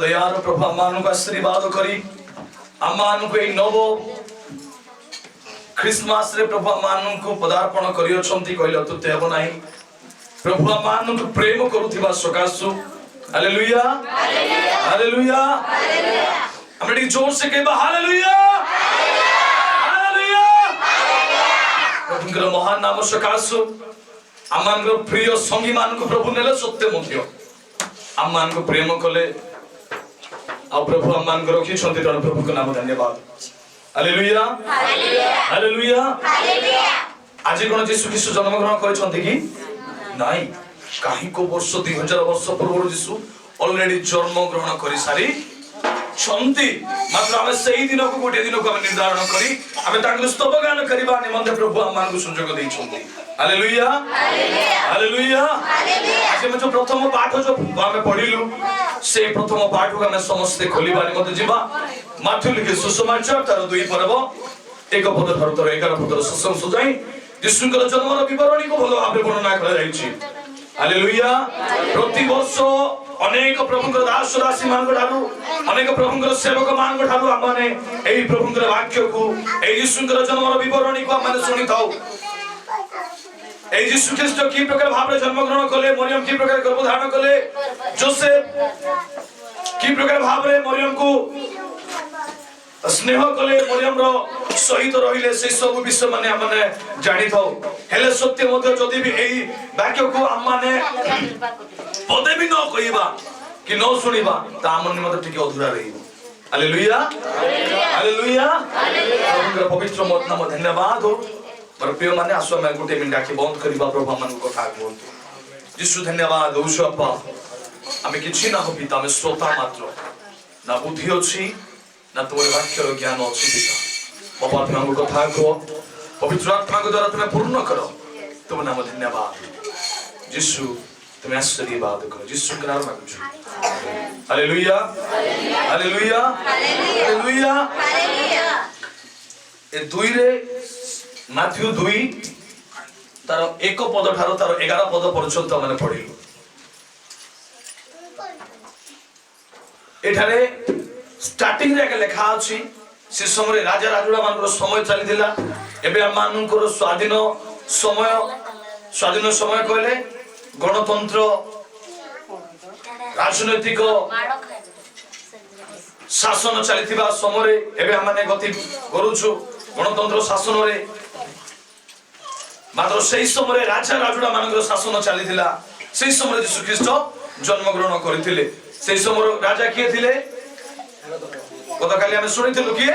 दयार प्रभु आम आशीर्वाद करी आम नव ख्रिस्टमास रे प्रभु आम पदार्पण करियछंती कहले अतुत्य हेबो नाही। प्रभु आम प्रेम करुथिबा सकाशु हालेलुया हालेलुया हम जोर से कहबा हालेलुया हालेलुया। प्रभुଙ୍କର महान नाम सकाशु आम प्रिय संगी मान को प्रभु नेले सत्य मध्य आम मान को प्रेम कले आ प्रभु आम मान को रखी छंती तर प्रभु को नाम धन्यवाद हालेलुया हालेलुया हालेलुया। आज कोन यीशु ख्रीष्ट जन्म ग्रहण करिसंती कि नाही काहे को वर्ष 2000 वर्ष पूर्व यीशु ऑलरेडी जन्म ग्रहण करि सारी छंती मात्र हम सही दिन को गोटे दिन को हम निर्धारण करी हम तांको स्तव गान करबा निमंते प्रभु आम मान को संयोग दै छंती हालेलुया हालेलुया हालेलुया। आज हम जो प्रथम पाठ जो हम पढिलु से प्रथम पाठ को हम समस्त खोलिबा निमंते जिबा माथु लिखे सुसमाचार तार 2 पर्व 1 पद ठारू तर 11 पद सुसम सुजाई यीशुଙ୍କର जन्मର विवरणी को भलो भाबे वर्णना करा जायछि हालेलुया। प्रति वर्ष अनेक प्रभुଙ୍କର दास दासी मान ठारू अनेक प्रभुଙ୍କର सेवक मान ठारू आमाने एई प्रभुଙ୍କର वाक्य को एई यीशुଙ୍କର जन्मର विवरणी को आमाने सुनि थाउ। एई यीशु ख्रीष्ट की प्रकार भाबरे जन्म ग्रहण कले मरियम की प्रकार गर्भ धारण कले जोसेफ की प्रकार भाबरे मरियम को स्नेह कले मरियम रो सहित रहिले से सब विषय माने हमने जानि थाउ हेले सत्य मध्य जदि भी एई वाक्य को हम माने पदे भी न कहिबा कि न सुनिबा ता हमन निमत ठीक अधूरा रहिबो हालेलुया हालेलुया हालेलुया। प्रभुଙ୍କର पवित्र नाम धन्यवाद हो पर प्रिय माने आसो मैं गुटे मिनिट आखि बंद करिबा प्रभु मन को कथा कहंतु यीशु धन्यवाद औषो अपा हमें किछि ना हो पिता में श्रोता मात्र ना बुद्धि अछि ना तुम वाक्य ज्ञान अछि पिता बाबा तुम हमको कथा को पवित्र आत्मा के द्वारा तुम्हें पूर्ण करो तुम नाम धन्यवाद यीशु तुम्हें आशीर्वाद करो यीशु के नाम मांगु हालेलुया हालेलुया हालेलुया हालेलुया। ए 2 रे माथ्यू 2 तार 1 पद ठारो तार 11 पद पर्यंत माने पढिलु एठारे स्टार्टिंग रे लेखा अछि से समय राजा राजुड़ा मान समय चली थिला एबे मानकर स्वाधीन समय कहले गणतंत्र राजनैतिक शासन चली समय एबे हमने गति करूछु गणतंत्र शासन रे मात्र सही समय राजा राजुड़ा मान शासन चली थिला सही समय यीशु ख्रीष्ट जन्म ग्रहण करथिले सही समय राजा किए थिले कत काली हम सुनिथिलु कि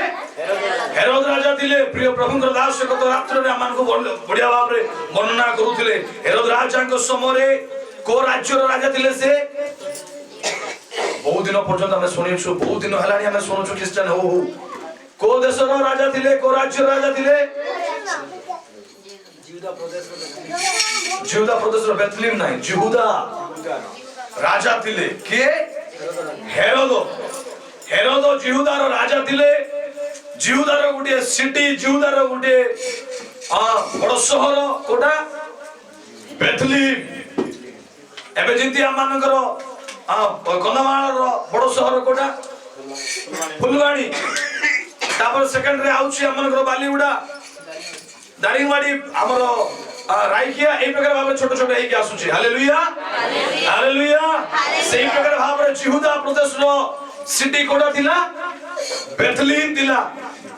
हेरोद राजा थिले प्रिय प्रभुଙ୍କର दास कत रात्र रे हमन को बढ़िया भाव रे वर्णना करूथिले हेरोद राजा को समय रे को राज्य रो राजा थिले से बहुत दिन पर्यंत हम सुनिछु बहुत दिन हलानी हम सुनुछु ख्रिस्टियन हो को देश रो राजा थिले को राज्य रो राजा थिले यहूदा प्रदेश रो बेथलेहम नाही यहूदा राजा थिले के हेरोद हेरोद यहूदार राजा थिले यहूदार गुटे सिटी यहूदार गुटे बड़ शहर कोटा बेथलेहम एबे जिंती आमानकर कंधमाल रो बड़ शहर कोटा फुलवाणी तापर सेकंड रे आउची आमानकर बालीगुडा दारिंगवाडी हमर राइकिया ए प्रकार भाबे छोट छोट हेकि आसुची हालेलुया हालेलुया सेही प्रकार भाबे यहूदा प्रदेश रो सिटी कोडा थिला बेथलेहम थिला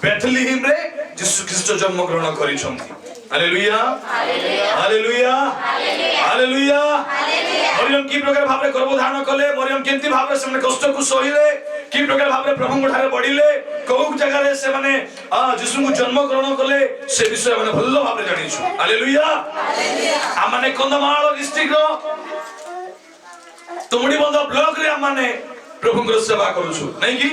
बेथलेहम रे यीशु ख्रीष्ट जन्म ग्रहण करिसंती hallelujah hallelujah hallelujah hallelujah. Mariyam की प्रकार भाबे गर्भ धारण कले मरियम केंती भाबे से कष्ट को सहिले की प्रकार भाबे प्रभु ठारे बढ़िले को जगह रे से माने यीशु को जन्म ग्रहण कले से विषय माने भल्लो भाबे जानिछु हालेलुया हालेलुया। आ माने कंधमाल डिस्ट्रिक्ट रो तुमडी बंद ब्लॉक रे माने प्रभुଙ୍କର सेवा करूछु नहीं कि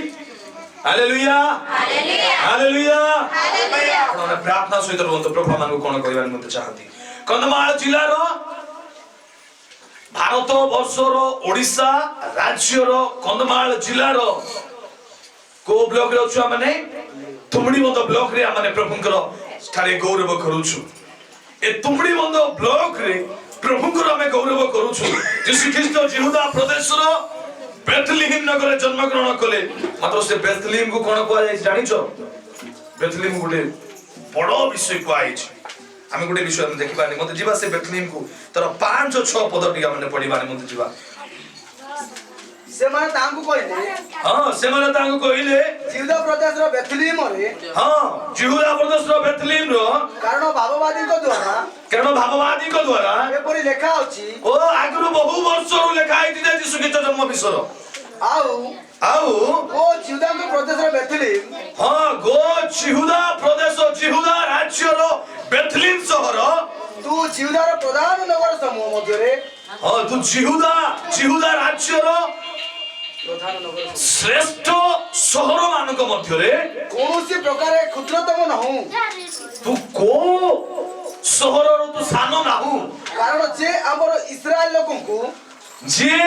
हालेलुया हालेलुया हालेलुया हालेलुया। आपण प्रार्थना सहित रहंतो प्रभु मान को कोन कहबान मते चाहती कंधमाल जिल्ला रो भारत वर्ष रो ओडिसा राज्य रो कंधमाल जिल्ला रो को ब्लॉक रे छु माने तुमडी बंद ब्लॉक रे माने प्रभुଙ୍କର ठारे गौरव करूछु ए तुमडी बंद ब्लॉक रे प्रभुଙ୍କର हमें गौरव करूछु यीशु ख्रीष्ट यहूदा प्रदेश रो बेथलेहेम नगर जन्म ग्रहण कले मात्र से बेथलेहेम को कोन कुआ जाय जानि छो बेथलेहेम गुटे बड़ विषय कुआ आइछ आमे गुटे विषय हम देखि बानी मते जीवा से बेथलेहेम को तर 5-6 पद टिका माने पढि बानी मते जीवा से माने तांकु कहले हां से माने तांकु कहले जिहुदा प्रदेश रो बेथलेहेम रे हां जिहुदा प्रदेश रो बेथलेहेम रो कारण भाववादी को द्वारा एपरि लेखा अछि ओ आगरु बहु वर्ष रो लेखा आइति जे यीशु ख्रीष्ट जन्म विषय आउ ओ जिहुदा को प्रदेश रो बेथलेहेम हां गो जिहुदा प्रदेश जिहुदा राज्य रो बेथलेहेम शहर तू जिहुदा रो प्रधान नगर समूह मध्य रे हां तू जिहुदा राज्य रो श्रेष्ठ शहर मानक मध्य रे कोनोसी प्रकार क्षुद्रतम नहु तू को शहर रो तू सानो नाहु कारण जे हमर इस्राएल लोकन को जे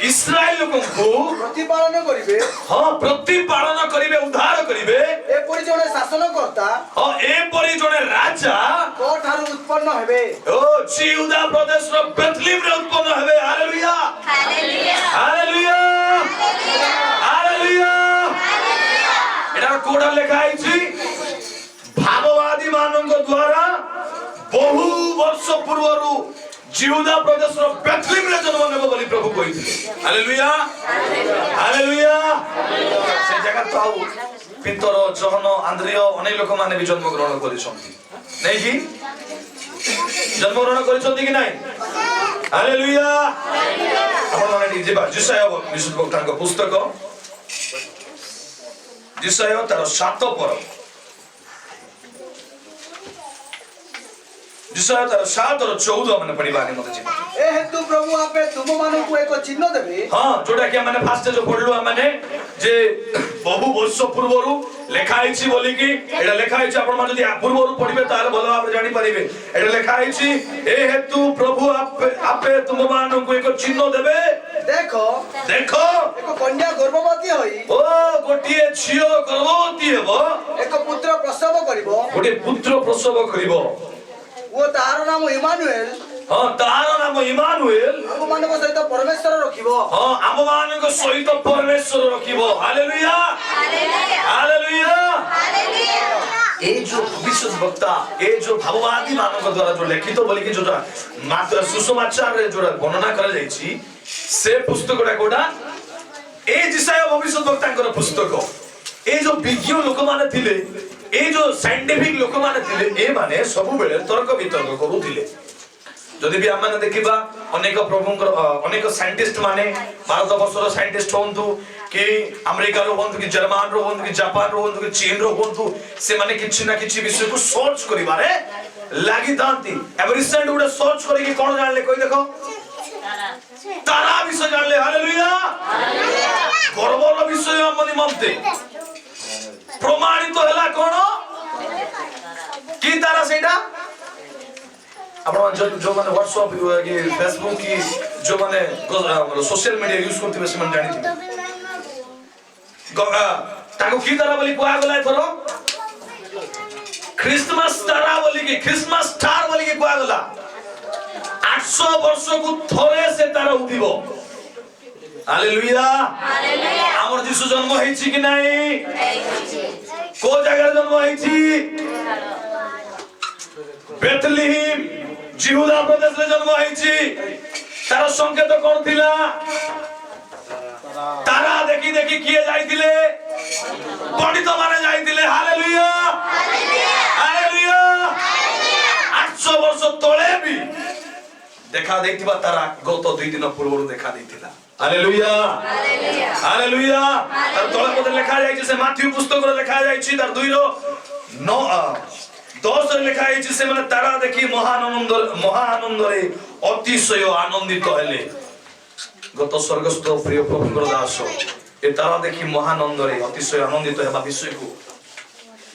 इस्राएल लोकन को प्रतिपालन करिवे हां प्रतिपालन करिवे उद्धार करिवे एपरि जने शासन करता हां एपरि जने राजा को ठारू उत्पन्न हेबे ओ जिहुदा प्रदेश रो बेथलेहेम रे उत्पन्न हेबे हालेलुया हालेलुया हालेलुया हालेलुया एटा कोडा लेखा आइछि भाववादी मानक द्वारा बहु वर्ष पूर्वरु जिहुदा प्रदेश रो बेथलेहेम रे जन्म नेबो बोली प्रभु कहिथिले हालेलुया हालेलुया से जगह तो आउ पितर जहन आंद्रिय अनेक लोक माने भी जन्म ग्रहण करिसंती नै कि जन्म ग्रहण करिसंती कि नै हालेलुया आपण माने जेबा जिसाया विशुद्ध भक्तांक पुस्तक जिसाया तार 7 पर जिसाया तार 7 और 14 माने पढिबानी मते जी ए हेतु प्रभु आपे तुम मानु को एक चिन्ह देबे हां जोटा कि माने फास्ट जो पढलु माने जे बहु वर्ष पूर्वरु लेखा आइछि बोली कि एटा लेखा आइछि आपण माने जदी पूर्वरु पढिबे तार भलो भाबे जानि परिबे एटा लेखा आइछि ए हेतु प्रभु आपे तुम मानु को एक चिन्ह देबे देखो देखो एक कन्या गर्भवती होई ओ गोटिए छियो गर्भवती हेबो एक पुत्र प्रसव करिवो गोटे पुत्र प्रसव करिवो वो तार नाम इमानुएल हां तार नाम इमानुएल हम मानक सहित परमेश्वर रखिबो हां हम मानक सहित परमेश्वर रखिबो हालेलुया हालेलुया हालेलुया हालेलुया ए जो भविष्य वक्ता ए जो भाववादी मानक द्वारा जो लिखित बोली कि जोटा मात्र सुसमाचार रे जोटा वर्णना करा जायछि से पुस्तकटा कोडा ए जिसाया भविष्य वक्तांकर पुस्तक ए जो विज्ञ लोक माने थिले ए जो साइंटिफिक लोक माने थिले ए माने सब बेले तर्क वितर्क करूथिले जदि भी हम देखिबा अनेक प्रभुंकर अनेक साइंटिस्ट माने भारत वर्षर साइंटिस्ट होंतु कि अमेरिका रो होंतु कि जर्मन रो होंतु कि जापान रो होंतु कि चीन रो होंतु से माने किछि ना किछि विषय को सर्च करिबारे लागि दांती एवं रिसेंट उडे सर्च करी कि कोन जानले कोई देखो तारा विषय जानले हालेलुया हालेलुया गर्वर विषय हम निमंते प्रमाणित होला कोन कि तारा सेटा आपण जो माने व्हाट्सएप कि फेसबुक की जो माने सोशल मीडिया यूज करथिबे से मन जानि ताको की तारा बोली कुआ गला थरो क्रिसमस तारा बोली कि क्रिसमस स्टार बोली कि कुआ गला 800 वर्ष को थोरे से तारा उठिबो हालेलुया हालेलुया हमर यीशु जन्म हेछि कि नाही को जगह जन्म हेछि बेथलेहेम जिहुदा प्रदेश रे जन्म हेछि तार संकेत कोन थिला तारा देखि देखि किए जाइतिले पंडित माने जाइतिले हालेलुया हालेलुया हालेलुया 800 वर्ष तळे भी देखा देथिबा तारा गत 2 दिन पूर्व देखा देथिला हालेलुया हालेलुया हालेलुया तार तळे पद लेखा जाइछि से माथ्यू पुस्तक रे लेखा जाइछि तार 2 रो 9 10 रे लेखा जाइछि से माने तारा देखि महाआनंद रे अतिशय आनंदित हेले गत स्वर्गस्थ प्रिय प्रभुଙ୍କର दास ए तारा देखि महाआनंद रे अतिशय आनंदित हेबा विषय को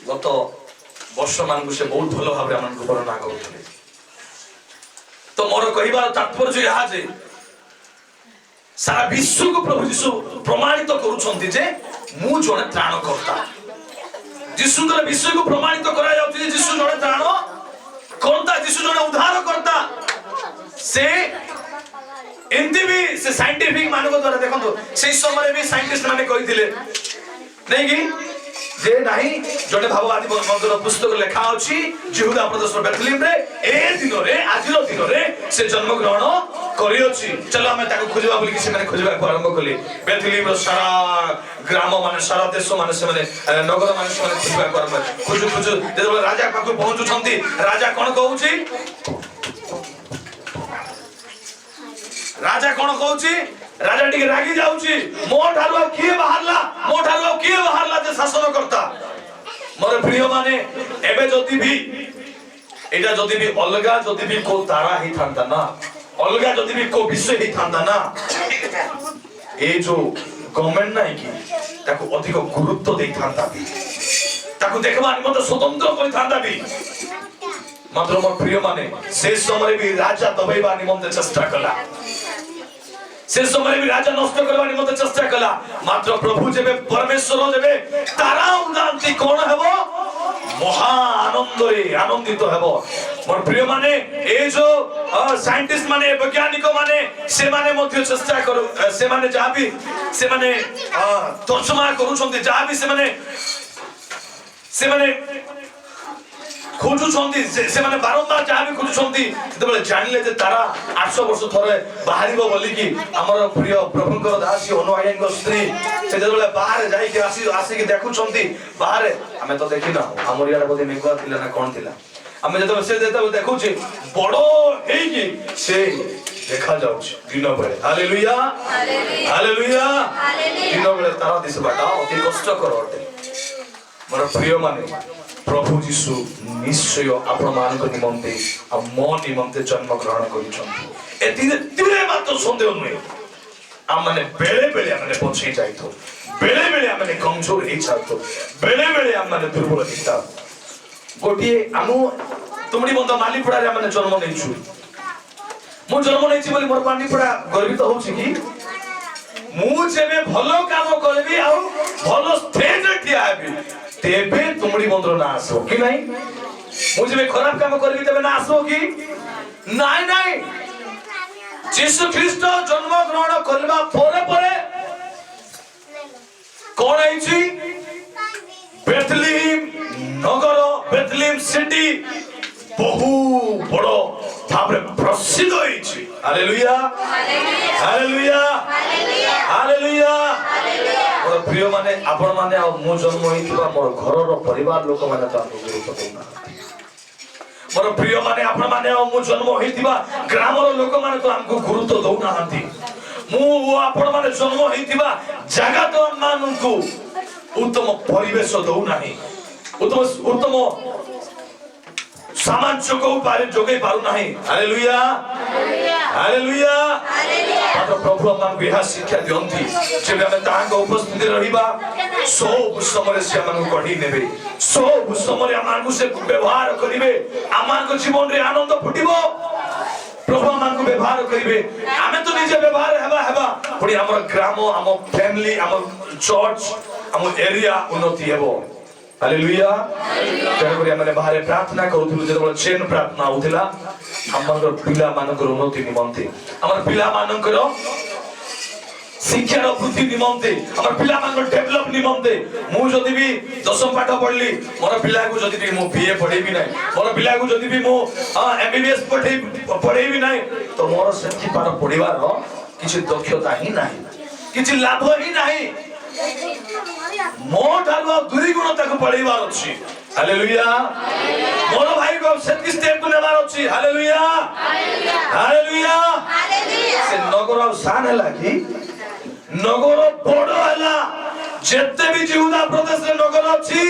गत वर्ष मान से बहुत भलो भाबरे हमन को वर्णना करथले तो मोर कहिबा तात्पर्य यहा जे सारा विश्व को प्रभु यीशु प्रमाणित करूछंती जे मु जने त्राणकर्ता यीशुଙ୍କର विश्व को प्रमाणित करा जाउती जे यीशु जने त्राण करता यीशु जने उद्धार करता से एमती भी से साइंटिफिक मान को द्वारा देखो से समय भी साइंटिस्ट माने कहिथिले नहीं कि जे नाही जने भाववादी मंत्र पुस्तक लेखा अछि यहूदा प्रदेश बेथलेम रे ए दिन रे आजिरो दिन रे से जन्म ग्रहण करि अछि। चलो हमें ताको खोजबा बोली से माने खोजबा आरंभ कले बेथलेम रो सारा ग्राम माने सारा देश माने से माने नगर माने से माने खोजबा आरंभ खोजु खोजु जेबे राजा पाखु पहुंचु छंती राजा कोन कहउछि राजा कोन कहउछि राजा टिके रागी जाउछि मो ठारु किए बाहरला जे शासन करता मोर प्रिय माने एबे जति भी एटा जति भी अलगा जति भी को तारा ही थांता ना अलगा जति भी को विषय ही थांता ना ए जो गवर्नमेंट नाही कि ताको अधिक गुरुत्व देई थांता भी ताको देखबा निमंत स्वतंत्र कोइ थांता भी मात्र मोर प्रिय माने से समय भी राजा दबैबा निमंत चेष्टा कला से समय भी राजा नष्ट करबा निमंत चेष्टा कला मात्र प्रभु जेबे परमेश्वर जेबे तारा उदांती कोन हेबो महा आनंद रे आनंदित हेबो। मोर प्रिय माने ए जो साइंटिस्ट माने वैज्ञानिक माने से माने मध्य चेष्टा करू से माने जा भी से माने तर्जमा करू छथि जा भी से माने खोजु छथि से माने बारंबार जा भी खोजु छथि तबले जानिले जे तारा 800 वर्ष थरे बाहरिबो बोली कि हमर प्रिय प्रभुंकर दासी अनुयायींक स्त्री से जबले बाहर जाई के आसी के देखु छथि बाहर हमें तो देखि ना हमर यार बोधे मेघवा थिला ना कोन थिला हमें जब से देखु छी बडो हेई कि से देखा जाउ छी दिन बेले हालेलुया हालेलुया दिन बेले तारा दिसबाटा अति कष्ट करते मोर प्रिय माने प्रभु जीशु निश्चय आपण मान को निमंते आ मो निमंते जन्म ग्रहण करिछन एतिरे मात्र संदेह नै आ माने बेले बेले माने पछी जाइतो बेले बेले माने कमजोर हे जाइतो बेले बेले माने दुर्बल हिता गोटिए आमु तुमडी बंद मालीपुरा रे माने जन्म नैछु मु जन्म नैछि बोली मोर मालीपुरा गर्वित होछि कि मु जेबे भलो काम करबी आ भलो स्टेज रे ठिया हेबी तेबे तुमडी बंदर ना आसो कि नहीं मु जेबे खराब काम करबी तबे ना आसो कि नाही नाही यीशु ख्रीष्ट जन्म ग्रहण करबा परे परे कोन आइछि बेथलेम नगर बेथलेम सिटी बहु बड़ो भाबरे प्रसिद्ध होइछि। हालेलुया हालेलुया हालेलुया मोर प्रिय माने आपण माने आ मु जन्म होइथिबा मोर घरर परिवार लोक माने त गुरुत्व देना मोर प्रिय माने आपण माने आ मु जन्म होइथिबा ग्रामर लोक माने तो हमको गुरुत्व दउना हंती मु आपण माने जन्म होइथिबा जगत माननकु उत्तम परिवेश दउना ही उत्तम सामान जोगे पारु नाही। हालेलुया हालेलुया मात्र प्रभु हमन बिहा शिक्षा दियंती जेबे हम तांग उपस्थिति रहिबा सब समय से हमन गढी नेबे सब समय हमन से व्यवहार करिवे हमन को जीवन रे आनंद फुटिबो प्रभु हमन को व्यवहार करिवे हमें तो निजे व्यवहार हेबा पुनी हमर ग्राम हम फैमिली हम चर्च हम एरिया उन्नति हेबो। हालेलुया तेरे हमने बाहर प्रार्थना करूथुलु जेतबे चेन प्रार्थना होथिला हमर पिला मानकर उन्नति निमंते हमर पिला मानकर शिक्षा रो वृद्धि निमंते हमर पिला मानकर डेवलप निमंते मु जदी भी 10म पाठ पढली मोर पिला को जदी भी मु बीए पढेबी नै मोर पिला को जदी भी मु एमबीबीएस पढेबी नै तो मोर सेठी पार पढिबार किछि दक्षता ही नाही किछि लाभ ही नाही मोर ठारु दुई गुण तक पढिबार अछि। हालेलुया मोर भाई को सेठी स्टेप को नेबार अछि। हालेलुया हालेलुया से नगर शान हला कि नगर बड़ हला जेते भी यहूदा प्रदेश रे नगर अछि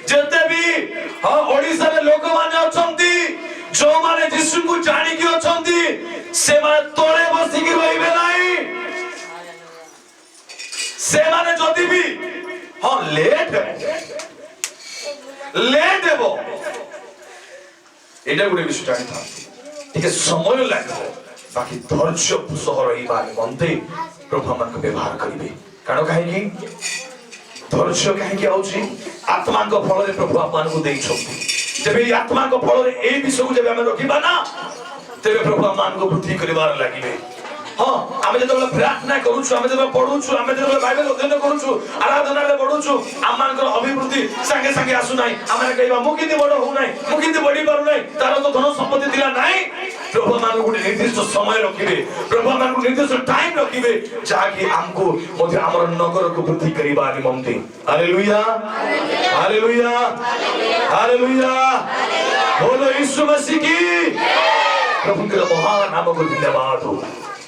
जेते भी ओडिसा रे लोक माने अछंती जो माने यीशु को जानि कि अछंती से माने तोरे बसी कि रहिबे नाही से माने जदी भी लेट हेबो एटा गुडे विषय जानि था ठीक समय लागबो बाकी धैर्य सहर ई बारे मनते प्रभु मन को व्यवहार करिवे कारण काहे कि धैर्य काहे कि आउची आत्मा को फल रे प्रभु आपन को देई छथि जेबे आत्मा को फल रे ए विषय को जेबे हम रखिबा ना तेबे प्रभु आपन को वृद्धि करिवार लागिबे हाँ आमे जेतबेले प्रार्थना करूछु आमे जेतबेले पढुछु आमे जेतबेले बाइबल अध्ययन करूछु आराधना रे पढुछु आमानकर अभिवृद्धि संगे संगे आसु नाही आमे कहबा मु किंती बड हो नाही मु किंती बडी पारु नाही तारो तो धन संपत्ति दिला नाही प्रभु मान को निर्दिष्ट समय रखिबे प्रभु मान को निर्दिष्ट टाइम रखिबे जाकी हमको मध्य हमर नगर को वृद्धि करिबा निमंते हालेलुया हालेलुया हालेलुया बोलो यीशु मसीह की प्रभु के महान नाम को धन्यवाद हो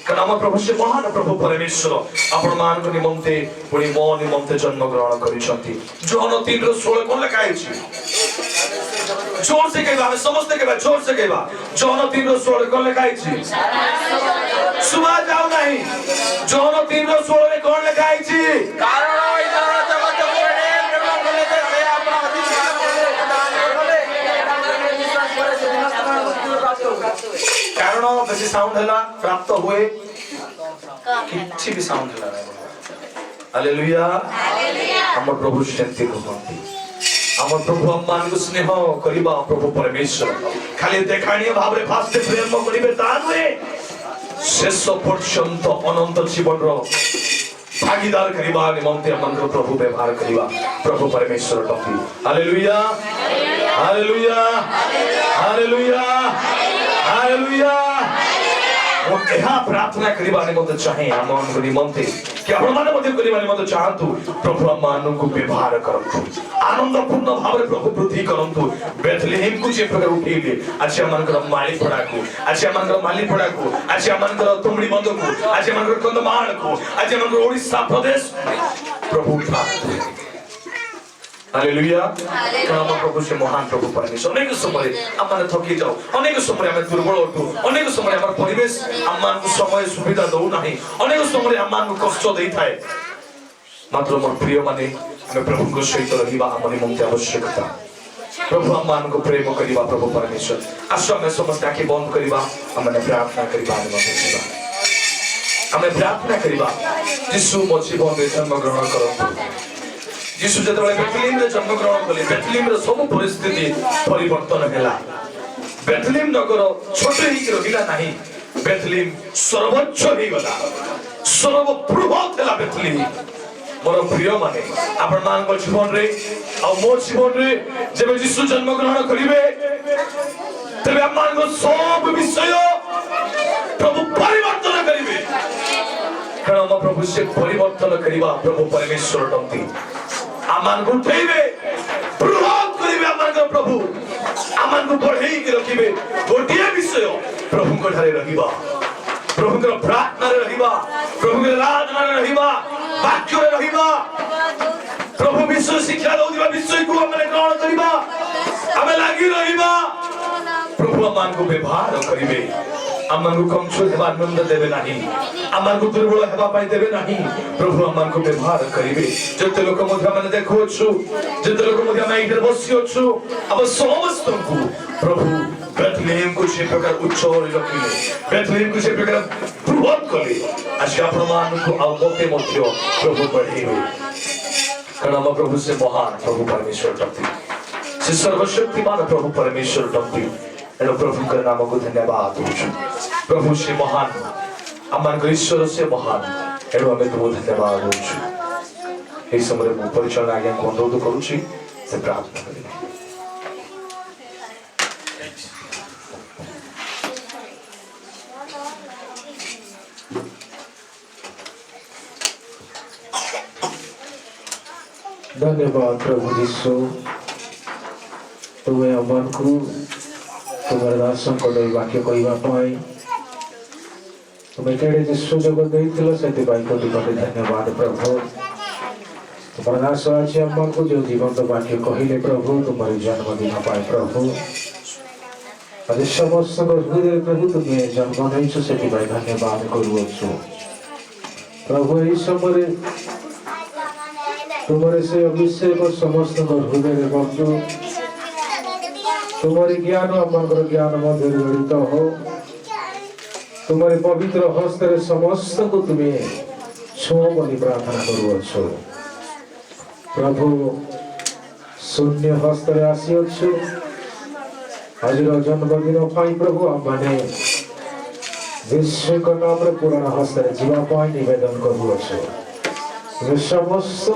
कारण हम प्रभु से महान प्रभु परमेश्वर आपण मान को निमंते पुनी मो निमंते जन्म ग्रहण करिसंती जोन 3:16 कोन लिखा है जोर से कहबा हम समझते कहबा जोर से कहबा जोन 3:16 कोन लिखा है सुबह जाओ नहीं जोन 3:16 में कोन लिखा है कारण इधर जगत पुरे प्रेम कले ते हे आपण अधिकार कले विश्वास करे से दिन प्राप्त हो कारण बेसी साउंड हला प्राप्त हुए किछि भी साउंड हला हालेलुया हालेलुया हम प्रभु शांति भगवंती हम प्रभु मान को स्नेह करिबा प्रभु परमेश्वर खाली देखाणी भाव रे फास्ट प्रेम करिबे ता नुहे शेष पर्यंत अनंत जीवन रो भागीदार करिबा निमंते हमन प्रभु व्यवहार करिबा प्रभु परमेश्वर टकी हालेलुया हालेलुया हालेलुया हालेलुया वो एहा प्रार्थना करिबा निमंते चाहे हमन को निमंते कि आपण माने मध्य करिबा निमंते चाहतु प्रभु हमन को व्यवहार करतु आनंदपूर्ण भाव रे प्रभु वृद्धि करतु बेथलेहेम को जे प्रकार उठेले आज हमन माली पड़ा को आज हमन माली पड़ा को आज हमन तुमड़ी बंद को आज हमन कंदमाल को आज हमन ओडिशा प्रदेश प्रभु हालेलुया हम प्रभु से महान प्रभु परमेश्वर अनेक समय हमने थकी जाओ अनेक समय हमें दुर्बल उठू अनेक समय हमर परिवेश हमन को समय सुविधा दउ नाही अनेक समय हमन को कष्ट देई थाए मात्र मोर प्रिय माने हमें प्रभु को सहित रहिबा हमनि मन्ते आवश्यकता प्रभु हमन को प्रेम करिबा प्रभु परमेश्वर आशा में समस्त आंखें बंद करिबा हमने प्रार्थना करिबा हमें प्रार्थना करिबा यीशु मो जीवन में जन्म ग्रहण करंतु यीशु जतबेले बेथलेहेम रे जन्म ग्रहण कले बेथलेहेम रे सब परिस्थिति परिवर्तन हैला बेथलेहेम नगर छोटे ही रहिला नाही बेथलेहेम सर्वोच्च ही गला सर्वबृहत हैला बेथलेहेम मोर प्रिय माने आपण मान को जीवन रे आ मो जीवन रे जब यीशु जन्म ग्रहण करिवे तबे हम मान को सब विषय प्रभु परिवर्तन करिवे कारण हम प्रभु से परिवर्तन करिवा प्रभु परमेश्वर टंती आमान को उठेबे बृहत करिवे आमान को प्रभु आमान को बढ़ेई के रखिबे गोटिए विषय प्रभु को ठारे रहिबा प्रभु के प्रार्थना रे रहिबा प्रभु के आराधना रे रहिबा वाक्य रे रहिबा प्रभु विश्व शिक्षा दउदिबा विषय को हमने ग्रहण करिबा हमें लागी रहिबा प्रभु आमान को व्यवहार करिवे आमान को कमजोर हेबा आनंद देबे नाही आमान को दुर्बल हेबा पाई देबे नाही प्रभु आमान को व्यवहार करिवे जते लोक मध्य माने देखो छु जते लोक मध्य माने इधर बसियो छु अब समस्त को प्रभु बेथलेहेम को से प्रकार उच्च रखिले बेथलेहेम को से प्रकार बृहत कले आज आपण मान को आवते मध्य प्रभु बढ़ेवे कारण हम प्रभु से महान प्रभु परमेश्वर टंती से सर्वशक्तिमान प्रभु परमेश्वर टंती एनो प्रभु के नाम को धन्यवाद होछु प्रभु से महान अमान ईश्वर से महान एनो हमें तो धन्यवाद होछु ए समय में परिचय आज्ञा को अनुरोध करूछि से प्रार्थना करिबे धन्यवाद प्रभु यीशु तुम्हें अमन को तुम्हारे दर्शन को वाक्य कहवा पाई तुम्हें केड़े सुजोग देइथिलो सेति बाई कोटि कोटि धन्यवाद प्रभु तुम्हारे दास आज अमन को जो जीवंत वाक्य कहिले प्रभु तुम्हारे जन्मदिन पाए प्रभु आज समस्त हृदय प्रभु तुम्हें जन्म नैछु सेति बाई धन्यवाद करूछु प्रभु ई समय तुम्हारे से अभिषेक समस्त हृदय बंधु तुम्हारे ज्ञान आमर ज्ञान मध्य जड़ित हो तुम्हारे पवित्र हस्त समस्त को तुम्हें छो बोली प्रार्थना करूछु प्रभु शून्य हस्त आसीअछु आज जन्मदिन पाई प्रभु आम माने ଯୀଶୁଙ୍କ ନାମରେ ପୁରାଣ ହସ୍ତରେ ଯିବା ପାଇଁ ନିବେଦନ କରୁଅଛୁ। ସମସ୍ତ